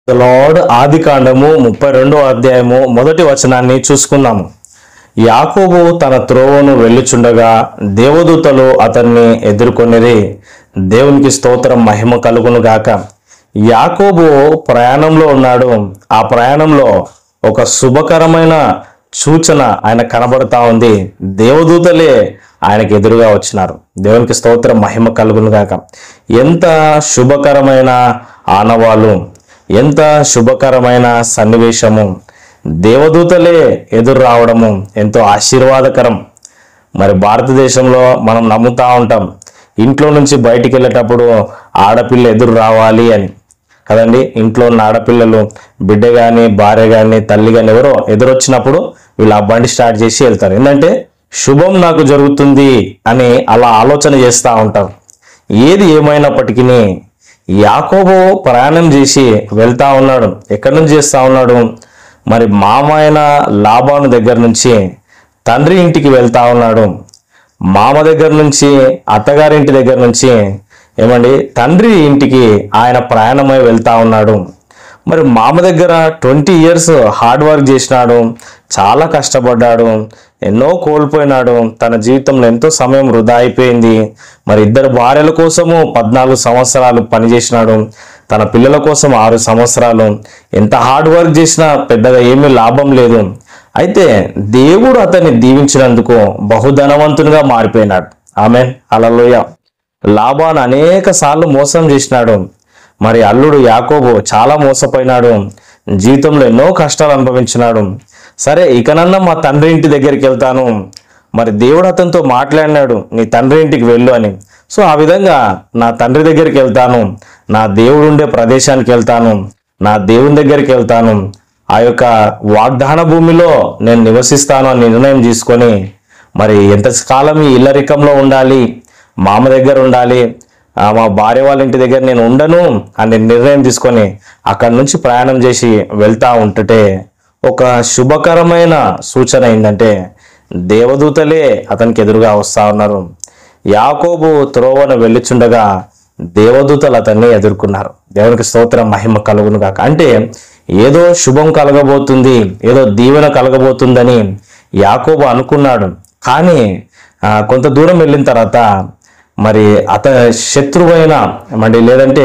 Lord ఆది కాండము 32వ అధ్యాయము మొదటి వచనాన్ని చూసుకుందాము. యాకోబు తన త్రోవను వెళ్ళుచుండగా దేవదూతలు అతన్ని ఎదుర్కొనిరి. దేవునికి స్తోత్రం, మహిమ కలుగును గాక. యాకోబు ప్రయాణంలో ఉన్నాడు. ఆ ప్రయాణంలో ఒక శుభకరమైన సూచన ఆయన కనబడతా ఉంది. దేవదూతలే ఆయనకు ఎదురుగా వచ్చినారు. దేవునికి స్తోత్రం, మహిమ కలుగును గాక. ఎంత శుభకరమైన ఆనవాలు, ఎంత శుభకరమైన సన్నివేశము. దేవదూతలే ఎదురు రావడము ఎంతో ఆశీర్వాదకరం. మరి భారతదేశంలో మనం నమ్ముతా ఉంటాం, ఇంట్లో నుంచి బయటికి వెళ్ళేటప్పుడు ఆడపిల్ల ఎదురు రావాలి అని కదండి. ఇంట్లో ఉన్న ఆడపిల్లలు, బిడ్డ కానీ భార్య కానీ తల్లి కానీ ఎవరో ఎదురొచ్చినప్పుడు వీళ్ళు ఆ బండి స్టార్ట్ చేసి వెళ్తారు. ఏంటంటే శుభం నాకు జరుగుతుంది అని అలా ఆలోచన చేస్తూ ఉంటారు. ఏది ఏమైనప్పటికీ యాకోబు ప్రయాణం చేసి వెళ్తా ఉన్నాడు. ఎక్కడి నుంచి చేస్తా ఉన్నాడు? మరి మామైన లాబాను దగ్గర నుంచి తండ్రి ఇంటికి వెళ్తా ఉన్నాడు. మామ దగ్గర నుంచి, అత్తగారింటి దగ్గర నుంచి ఏమండి తండ్రి ఇంటికి ఆయన ప్రయాణమై వెళ్తా ఉన్నాడు. మరి మామ దగ్గర 20 years హార్డ్ వర్క్ చేసినాడు, చాలా కష్టపడ్డాడు, ఎన్నో కోల్పోయినాడు. తన జీవితంలో ఎంతో సమయం వృధా అయిపోయింది. మరి 2 భార్యల కోసము 14 సంవత్సరాలు పనిచేసినాడు. తన పిల్లల కోసం 6 సంవత్సరాలు. ఎంత హార్డ్ వర్క్ చేసినా పెద్దగా ఏమీ లాభం లేదు. అయితే దేవుడు అతన్ని దీవించినందుకు బహుధనవంతునిగా మారిపోయినాడు. ఆమేన్, హల్లెలూయా. లాబాను అనేక సార్లు మోసం చేసినాడు. మరి అల్లుడు యాకోబు చాలా మోసపోయినాడు. జీవితంలో ఎన్నో కష్టాలు అనుభవించినాడు. సరే, ఇకనన్నా మా తండ్రి ఇంటి దగ్గరికి వెళ్తాను. మరి దేవుడు అతనితో మాట్లాడినాడు, నీ తండ్రి ఇంటికి వెళ్ళు అని. సో ఆ విధంగా నా తండ్రి దగ్గరికి వెళ్తాను, నా దేవుడు ఉండే ప్రదేశానికి వెళ్తాను, నా దేవుని దగ్గరికి వెళ్తాను, ఆ యొక్క వాగ్దాన భూమిలో నేను నివసిస్తాను అని నిర్ణయం తీసుకొని మరి ఎంతకాలం ఈ ఇల్లరికంలో ఉండాలి, మామ దగ్గర ఉండాలి, మా భార్య వాళ్ళ ఇంటి దగ్గర నేను ఉండను అని నిర్ణయం తీసుకొని అక్కడి నుంచి ప్రయాణం చేసి వెళ్తా ఉంటుంటే ఒక శుభకరమైన సూచన ఏంటంటే దేవదూతలే అతనికి ఎదురుగా వస్తా ఉన్నారు. యాకోబు త్రోవను వెళ్ళుచుండగా దేవదూతలు అతన్ని ఎదుర్కొన్నారు. దేవునికి స్తోత్రం, మహిమ కలుగును గాక. అంటే ఏదో శుభం కలగబోతుంది, ఏదో దీవెన కలగబోతుందని యాకోబు అనుకున్నాడు. కానీ కొంత దూరం వెళ్ళిన తర్వాత మరి శత్రువైన మరి లేదంటే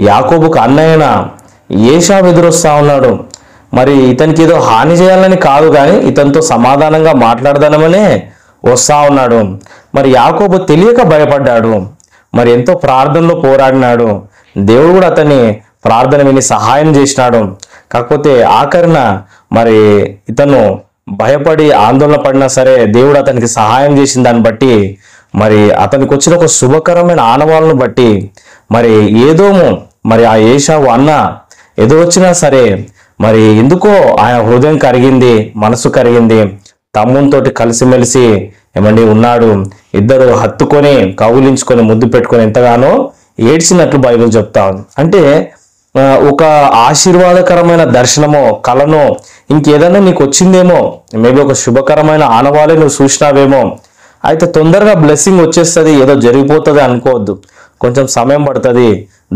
యాకోబుకు అన్నయ్యన ఏశావు ఎదురొస్తా ఉన్నాడు. మరి ఇతనికి ఏదో హాని చేయాలని కాదు, కానీ ఇతనితో సమాధానంగా మాట్లాడదానమనే వస్తా ఉన్నాడు. మరి యాకోబు తెలియక భయపడ్డాడు. మరి ఎంతో ప్రార్థనలో పోరాడినాడు. దేవుడు కూడా అతన్ని ప్రార్థన విని సహాయం చేసినాడు. కాకపోతే ఆఖరిన మరి ఇతను భయపడి ఆందోళన పడినా సరే దేవుడు అతనికి సహాయం చేసిన దాన్ని బట్టి మరి అతనికి వచ్చిన ఒక శుభకరమైన ఆనవాళ్ళను బట్టి మరి ఏదోము మరి ఆ ఏశావు అన్న ఎదురొచ్చినా సరే మరి ఎందుకో ఆయన హృదయం కరిగింది, మనసు కరిగింది. తమ్మునితోటి కలిసిమెలిసి ఏమండి ఉన్నాడు. ఇద్దరు హత్తుకొని కౌగిలించుకొని ముద్దు పెట్టుకొని ఎంతగానో ఏడ్చినట్లు బైబిల్ చెప్తా ఉంది. అంటే ఒక ఆశీర్వాదకరమైన దర్శనమో కలనో ఇంకేదైనా నీకు వచ్చిందేమో, మేబీ ఒక శుభకరమైన ఆనవాళ్ళే నువ్వు చూసినావేమో. అయితే తొందరగా బ్లెస్సింగ్ వచ్చేస్తుంది, ఏదో జరిగిపోతుంది అనుకోవద్దు. కొంచెం సమయం పడుతుంది.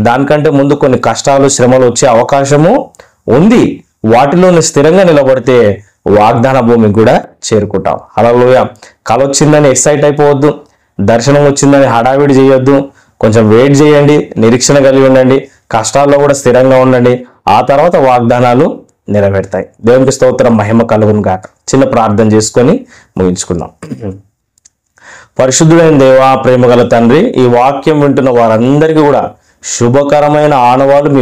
దానికంటే ముందు కొన్ని కష్టాలు, శ్రమలు వచ్చే అవకాశము ఉంది. వాటిలోని స్థిరంగా నిలబడితే వాగ్దాన భూమికి కూడా చేరుకుంటాం. హల్లెలూయా. కల వచ్చిందని ఎక్సైట్ అయిపోవద్దు, దర్శనం వచ్చిందని హడావిడి చేయొద్దు. కొంచెం వెయిట్ చేయండి, నిరీక్షణ కలిగి ఉండండి, కష్టాల్లో కూడా స్థిరంగా ఉండండి. ఆ తర్వాత వాగ్దానాలు నెరవేరుతాయి. దేవునికి స్తోత్రం, మహిమ కలుగును గాక. చిన్న ప్రార్థన చేసుకొని ముగించుకుందాం. పరిశుద్ధుడైన దేవా, ప్రేమగల తండ్రి, ఈ వాక్యం వింటున్న వారందరికీ కూడా శుభకరమైన ఆనవాళ్ళు మీ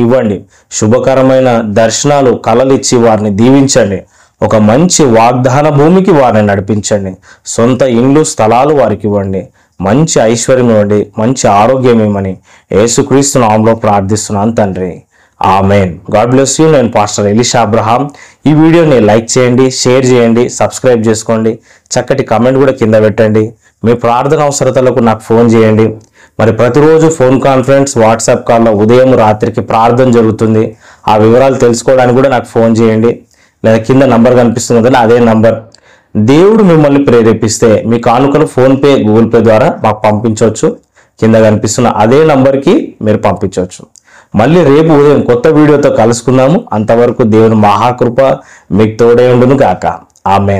ఇవ్వండి. శుభకరమైన దర్శనాలు, కలలు ఇచ్చి వారిని దీవించండి. ఒక మంచి వాగ్దాన భూమికి వారిని నడిపించండి. సొంత ఇండ్లు, స్థలాలు వారికి ఇవ్వండి. మంచి ఐశ్వర్యం ఇవ్వండి, మంచి ఆరోగ్యం ఇవ్వమని యేసుక్రీస్తు నామములో ప్రార్థిస్తున్నాను తండ్రి, ఆమెన్. God bless you. నేను పాస్టర్ ఎలీషా అబ్రహాం. ఈ వీడియోని లైక్ చేయండి, షేర్ చేయండి, సబ్స్క్రైబ్ చేసుకోండి. చక్కటి కమెంట్ కూడా కింద పెట్టండి. మీ ప్రార్థన అవసరతలకు నాకు ఫోన్ చేయండి. మరి ప్రతిరోజు ఫోన్ కాన్ఫరెన్స్, వాట్సాప్ కాల్లో ఉదయం రాత్రికి ప్రార్థన జరుగుతుంది. ఆ వివరాలు తెలుసుకోవడానికి కూడా నాకు ఫోన్ చేయండి. లేదా కింద నంబర్ కనిపిస్తుంది కదా, అదే నంబర్. దేవుడు మిమ్మల్ని ప్రేరేపిస్తే మీ కానుకలు ఫోన్పే, గూగుల్ పే ద్వారా మాకు పంపించవచ్చు. కింద కనిపిస్తున్న అదే నంబర్కి మీరు పంపించవచ్చు. మళ్ళీ రేపు ఉదయం కొత్త వీడియోతో కలుసుకుందాము. అంతవరకు దేవుని మహాకృప మీకు తోడే ఉండును గాక. ఆమేన్.